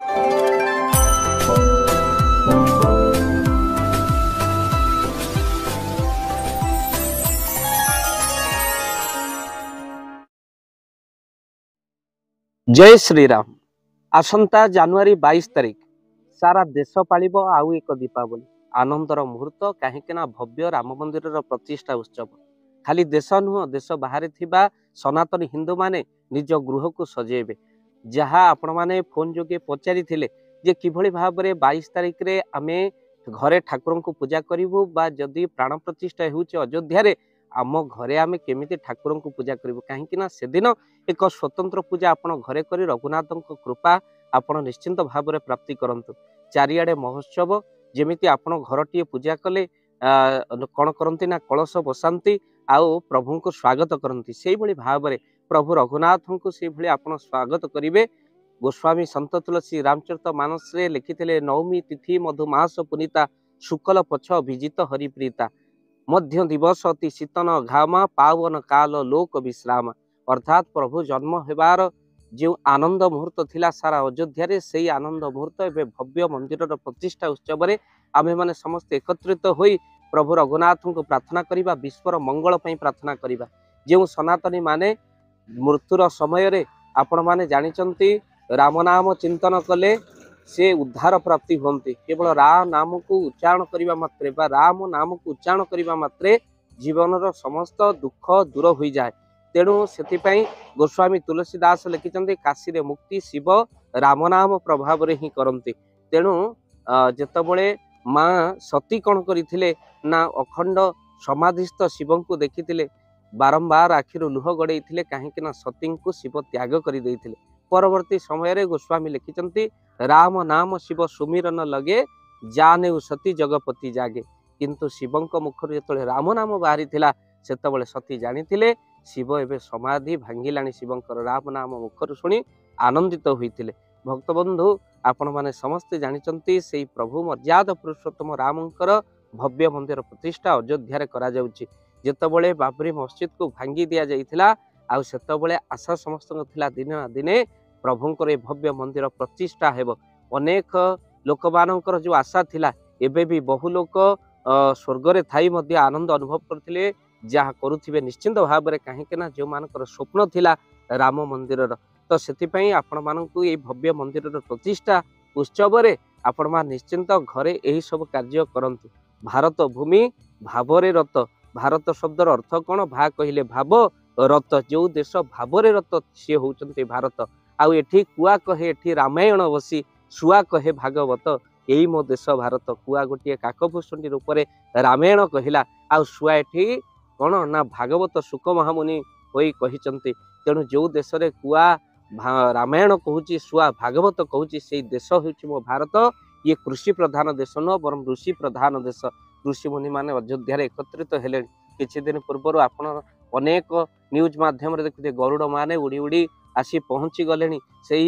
जय श्री राम। आसंता जानुआरी 22 तारिख सारा देश पालिब आउ एक दीपावली आनंदर मुहूर्त कहीं भव्य राम मंदिर प्रतिष्ठा उत्सव खाली देश नुह देश बाहर थिबा सनातन हिंदू माने निज गृह को सजेबे जहाँ आपण माने फोन जोगे पचारि थिले जे किभଳି भाबरे 22 तारिख रे आमे घरे ठाकुर को पूजा करिवु बा जदि प्राण प्रतिष्ठा होउचे अयोध्या रे आम घरे आमे केमिति ठाकुर को पूजा करिवु कहीं से दिन एक स्वतंत्र पूजा आपण घरे करी रघुनाथ कृपा आपण निश्चिंत भाव में प्राप्ति करंतु। चारिआडे महोत्सव जेमिति आपण घरटीए पूजा कले कौन करती ना कलश बसाती आउ प्रभु को स्वागत करती से भाव में प्रभु रघुनाथ को से आपण स्वागत करेंगे। गोस्वामी संत तुलसी रामचरित मानस रे लिखिते नवमी तिथि मधुमास पुनीता शुक्ल पक्ष विजित हरिप्रीता मध्य दिवस अति शीतन घामा पावन काल लोक विश्राम अर्थात प्रभु जन्म हेबार जो आनंद मुहूर्त थिला सारा अयोध्या रे से आनंद मुहूर्त एवं भव्य मंदिर प्रतिष्ठा उत्सव रे आमे माने समस्त एकत्रित होई प्रभु रघुनाथ को प्रार्थना करिबा विश्वर मंगल पई प्रार्थना करिबा। जो सनातनी माने मृत्युर समय रे आपण माने जानिचंती राम नाम चिंतन कले से उद्धार प्राप्ति होती केवल राम नाम को उच्चारण करने मात्रे बा राम नाम को उच्चारण करने मात्रे जीवन समस्त दुख दूर हो जाए। तेणु से गोस्वामी तुलसीदास लिखिं काशी रे मुक्ति शिव राम नाम प्रभाव रे ही करते। तेणु जेतबले माँ सती कौन करते ना अखंड समाधिस्थ शिव को देखी बारंबार आखिर लुह गड़े कहीं सती को शिव त्याग कर परवर्ती समय रे गोस्वामी लिखिं राम नाम शिव सुमिरन लगे जाने सती जगपति जागे किंतु शिवंक मुखर जो राम नाम बाहरी से सती जानी शिव एवं समाधि भांगिलाणी शिवंकर राम नाम मुखर शुणी आनंदित होते। भक्त बंधु आपण माने समस्ते जानिचंती से प्रभु मर्यादा पुरुषोत्तम रामंकर भव्य मंदिर प्रतिष्ठा अयोध्या करा जाउची। जेतबले बाबरी मस्जिद को भांगी दिया जाइथिला आउ सेतबले आशा समस्त दिने ना दिने प्रभुंकर भव्य मंदिर प्रतिष्ठा हेब। अनेक लोक मानकर जो आशा थिला एबे भी बहु लोक स्वर्ग रे थाई मध्य आनंद अनुभव करथिले जहाँ करुथिबे निश्चिंत भाव में कहीं जो मानकर स्वप्न थिला राम मंदिर तो से आपण मानकु ये भव्य मंदिर प्रतिष्ठा उत्सव रे आपण मान निश्चिंत घरे यही सब कार्य करंतु। भारत भूमि भावरे रत भारत शब्दर अर्थ कौन भा कहले भाव रत जो देश भावरे रत सी होउचंती भारत आउ एठी कुआ कहे एठी रामायण बसी सुआ कहे भागवत यही मो देश भारत कुआ गोटे काकभूषणी रूप में रामायण कहला आउ सुआ एठी कौन ना भागवत सुक महामुनि होई कहिचंती। तेणु जो देश रे कुआ रामायण कहूची सुआ भागवत कहूची से देश होउची मो भारत। ये कृषि प्रधान देश न बरम ऋषि प्रधान देश ऋषि मुनि माने अयोध्या रे एकत्रित हेले किछि दिन पूर्व आपण अनेक न्यूज माध्यम रे देखिते गरुड़ माने उड़ी उड़ी आसी पहुंची गले से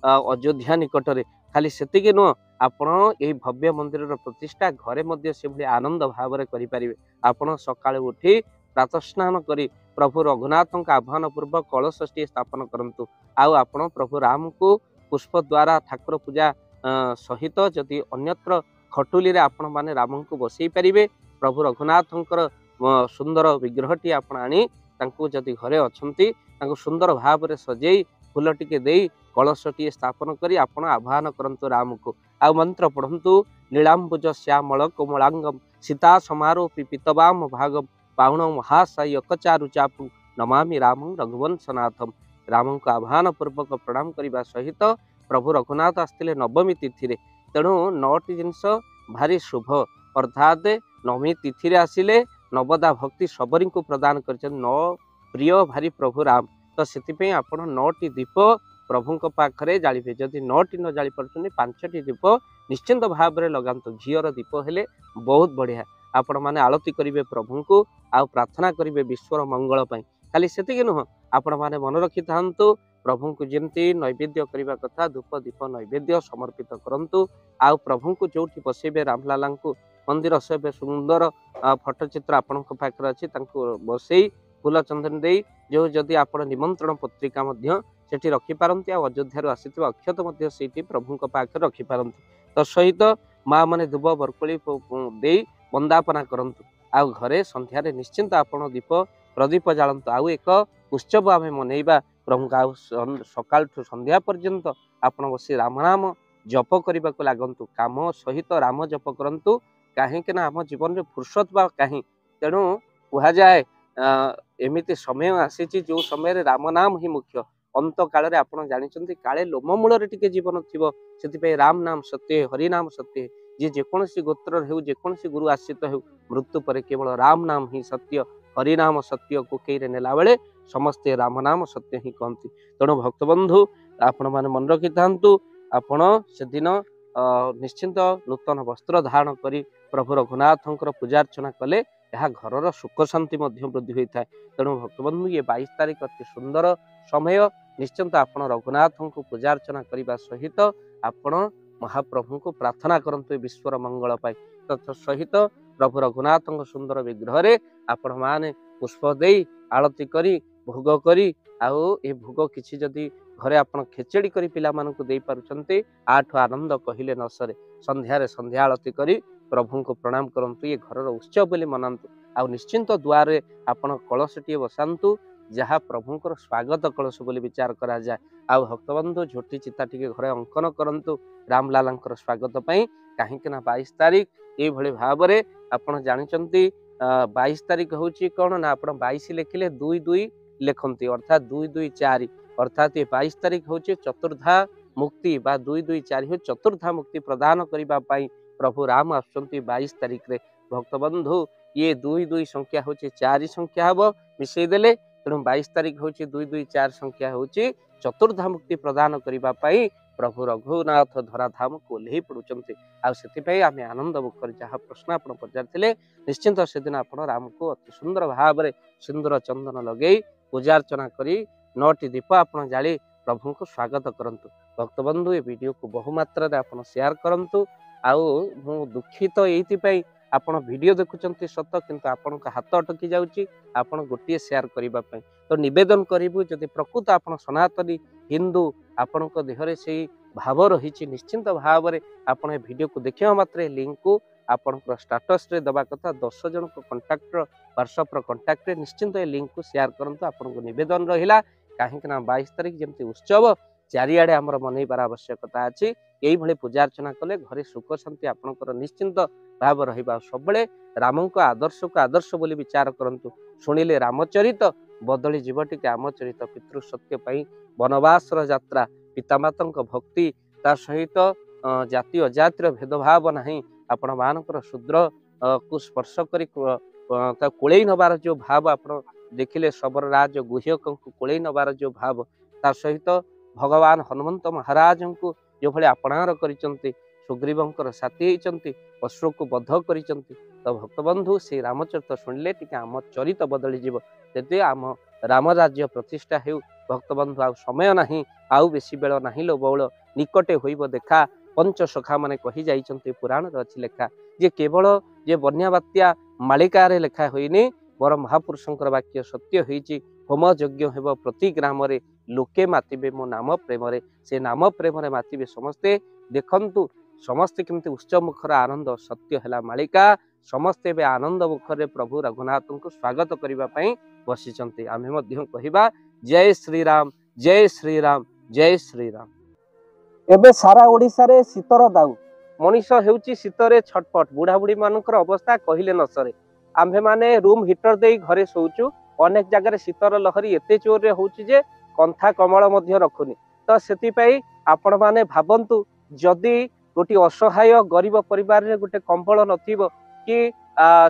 अयोध्या निकट में खाली सेतिक नुह आपण यही भव्य मंदिर प्रतिष्ठा घरे मध्य से भली आनंद भाव में करें। आपण सकाळे उठी प्रातः स्नान करी प्रभु रघुनाथ आह्वान पूर्वक कलशटी स्थापन करंतु आउ आपण प्रभु राम को पुष्प द्वारा ठाकुर पूजा सहित जदि अन्यत्र खटुली रे आपण माने राम को बसई पारिबे प्रभु रघुनाथंकर सुंदर विग्रहटी आपण आनी तांको जदि घरे अछंती तांको सुंदर भाव में सजेई फूल टिके देई कलशटी स्थापन करी आपण आह्वान करंतु राम को आ मंत्र पढ़ंतु नीलांबुज श्यामल कोमलांगम सीता समारोपी पीतवाम भागम पावण महासाई अकचारु चापु नमामि रामं रघुवंशनाथम। राम को आह्वान पूर्वक प्रणाम करने सहित प्रभु रघुनाथ आसते नवमी तिथि रे तेणु 9टी जिनस भारी शुभ अर्थात नवमी तिथि रे आसिले नवदा भक्ति सबरी को प्रदान कर नौ प्रिय भारी प्रभु राम तो से आप 9टी दीप प्रभु पाखरे जालिबे जदि 9टी न जाली पार्छन 5टी दीप निश्चिंत भाव में लगातु घीर दीप हेले बहुत बढ़िया आपण माने आलती करेंगे प्रभु को आ प्रार्थना करेंगे विश्वर मंगल पाई खाली सेतिक नुह आपण माने मन रखि थांतु प्रभु को जमती नैवेद्य करने कथा धूप दीप नैवेद्य समर्पित करंतु आ प्रभु को जो बसेबे रामलाला को मंदिर से सुंदर फटोचित्र आपण पाखे अच्छी बसई फूल चंदन दे जो जदि आप निमंत्रण पत्रिका सेठी रखी पारंती आ अयोध्या आसीथिबा अक्षत मध्य सेठी प्रभुଙ୍କ पाखे रखी पारंती तो सहित माँ माने दुब बरकोली देई वंदापना करंतु आ घरे संध्यारे निश्चिंत आपण दीप प्रदीप जालंतु आउ एक उत्सव आम मनइबा प्रभु सकाल ठू संध्या पर्यंत आपण बसी राम नाम जप करने को लागंतु काम सहित राम जप करंतु कहीं आम जीवन में फुर्सत बा कहीं तेणु कह जाए एमिति समय आसी जो समय राम नाम ही मुख्य अंत काल आप जानते काले लोममूल टिके जीवन थी राम नाम सत्य हरि नाम सत्य जी जेकोसी गोत्र हो जेकोसी गुरु आश्रित हो मृत्यु पर केवल राम नाम ही सत्य हरिनाम सत्य को कई नेला बेले समस्ते राम नाम सत्य ही कहती तेणु भक्तबंधु आपण मैंने मन रखि था आपण से दिन निश्चिंत नूतन वस्त्र धारण करी प्रभु रघुनाथंकर पूजार्चना कले यह घर सुख शांति वृद्धि होता है तेणु भक्तबंधु ये 22 तारीख अति सुंदर समय निश्चिंत आपण रघुनाथ को पूजार्चना करने सहित आपण महाप्रभु को प्रार्थना करंतु विश्वर मंगल पाई तथा सहित प्रभु रघुनाथ सुंदर विग्रह आपण माने पुष्प दे आरती करी भोग करी आउ ए भोग किछि जदि घरे आपण खेचेड़ी करी पिला मानकु दे पारुचंते आठ आनंद कहिले न सरे संध्यारे संध्या आरती करी प्रभु को प्रणाम करंतु ये घरर उत्सव बोली मनांतु आ निश्चिंत द्वारे आपण कलशटी बसांतु जहाँ प्रभुंकर स्वागत कलश बोली विचार करा जाए आ भक्तबंधु झोटी चिता टिके घरे अंकन करंतु रामलालांकर स्वागत पई कहीं 22 तारीख ये भाव में आपण जानते 22 तारीख हूँ कौन ना आप 22 लिखिले 2-2 लिखती अर्थात 2-2-4 अर्थात ये 22 तारीख हूँ चतुर्धा मुक्ति बा 2-2-4 हो चतुर्धा मुक्ति प्रदान करने प्रभु राम आसुंच 22 तारीख रे भक्तबंधु ये 2-2 संख्या हूँ 4 संख्या हम मिसईदेले तेणु 22 तारीख हूँ 2-2-4 संख्या हूँ चतुर्धा मुक्ति प्रदान करने प्रभु रघुनाथ धराधाम को ओह्लई पड़ुंट आम आनंद मुखर जहाँ प्रश्न आप पचारे निश्चिंत से दिन आप राम को अति सुंदर भाव में सिंदूर चंदन लगे पूजार्चना करी 9टी दीप आप जाली प्रभु को स्वागत करंतु भक्तबंधु ये वीडियो को बहुमात्रा आप शेयर करंतु आउ मु दुखित ये आपण वीडियो देखुंत सत किंतु आपण हाथ अटकी जाऊँगी आपण गोटे शेयर करने तो निवेदन करूँ जदि प्रकृत आप सनातनी हिंदू आपण देहरे से भाव रही निश्चिंत भाव में आप वीडियो को देखा मात्र लिंक को आपण स्टाटस रे दबा कथा 10 जन कंटाक्ट व्हाट्सएप कंटाक्ट निश्चिंत ये लिंक को शेयर करंतु आपण को निवेदन रहिला कहीं 22 तारीख जमती उत्सव चारिआडे आमर मनईबार आवश्यकता अच्छी यही पूजार्चना कले घरे सुख शांति आपणकर निश्चिंत भाव रहा सब राम को आदर्श बोली विचार करंतु शुणिले रामचरित बदली जीवटी आमचरित पितृसत्य वनवास यात्रा पितामाता भक्ति ता सहित जाति अजातिर भेदभाव नहीं आपण मानकर शूद्र को स्पर्श कर कोड़े नबार जो भाव आप देखिले शबर राज गुह्यक कोड़े नबार जो भाव ता सहित भगवान हनुमंत महाराज को जो भाई आपणार करिसंती सुग्रीवंकर साथी होती अश्व को बध करिसंती तो भक्तबंधु से रामचरित शुणिले टिके आम चरित बदली जीव जदि आम राम राज्य प्रतिष्ठा हो भक्तबंधु आ समय नहीं आउ बेसी बेल नहीं लो बौल निकटे होइब देखा पंचसखा माने कही जाइछंती पुराण अच्छी लेखा जे केवल जे बन्या बात्या मालिकार लेखा होइनी बर महापुरुषंकर वाक्य सत्य होइछि होम यज्ञ हेब प्रति ग्राम रे लोके मातिबे मो नाम प्रेम रे से नाम प्रेम रे मातिबे समस्ते देखंतु समस्ते केमती उत्सव मुखर आनंद सत्य है मालिका समस्ते बे आनंद मुखर प्रभु रघुनाथ को स्वागत करने बसी आम कहवा जय श्रीराम जय श्रीराम जय श्रीराम। एबे सारा ओडिशा रे शीतर दाऊ मनीष हेउची शीतरे छटपट बुढ़ा बुढ़ी मानकर अवस्था कहले न सरे आम्भे माने रूम हीटर दे घरे सोचु अनेक जगह शीतर लहरी एते जोर होउची जे कंथा कमल मध्य रखुनी तो सेति पई आपण माने भाबंतु जदि गोटे असहाय गरीब परिवार रे गोटे कंबल नथिबो कि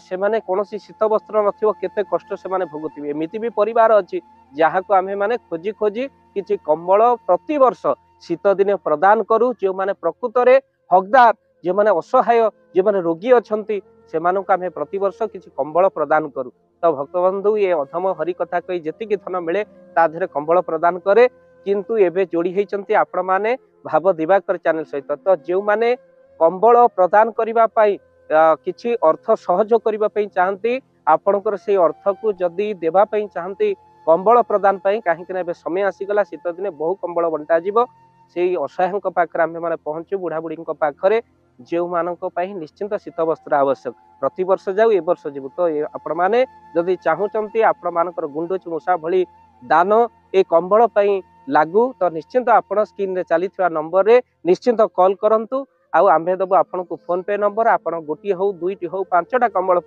से माने कोनोसी शीत वस्त्र नथिबो केते कष्ट से माने भोगुथिबे एमिति भी परिवार अछि जहाँ को आमे माने खोजी खोजी किछि कंबल प्रति वर्ष शीत दिने प्रदान करू जो माने प्रकृत रे हकदार जे माने असहाय जे माने रोगी अछंती से मानक आमे प्रति वर्ष किछि कंबल प्रदान करू तो भक्तबंधु ये अधम हरि कथा कही जेतिकी धन मिले ता धरे कंबल प्रदान करे किंतु एबे जोड़ी होइचंती आपण माने भाव दिवाकर चैनल सहित तो जो माने कंबल प्रदान करिबा पाई किछि अर्थ सहयोग करिबा पई चाहंती आपणकर से अर्थ को जदि देबा पई चाहंती कंबल प्रदान कहीं समय आसीगला शीत दिन बहु कंबल बंटा जीव से असहायों पाखे आम मैंने पहुँचू बुढ़ा बुढ़ी पाखे जो मानक निश्चिंत शीत वस्त्र आवश्यक प्रति वर्ष जाऊ ए वर्ष जीव तो आपण मैंने जदि चाहूँगी आपण मानकर गुंडुच मूषा भली दान ए कंबल लागू तो निश्चिंत आपण स्क्रीन रे चली नंबर रे निश्चिंत कॉल करंतु आउ आम्भे दबो आपन को फोन पे नंबर आपण गोटी हो दुईटी हो पांचटा कंबल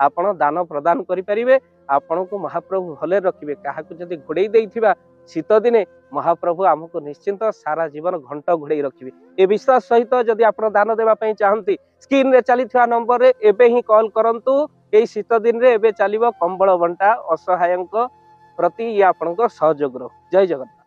आपण दान प्रदान करि परिबे आपण को महाप्रभु भले रखिबे काहा को जदि घोड़े देइथिबा शीत दिने महाप्रभु हमको निश्चिंत सारा जीवन घंट घोड़े रखिबे ए विश्वास सहित जदि आपण दान देबा पई चाहंती स्क्रीन रे चली नंबर रे एबे ही कॉल करंतु ए शीत दिन रे एबे चलिबो कंबल बंटा असहायक प्रति या आपनको सहयोग जय जगन्नाथ।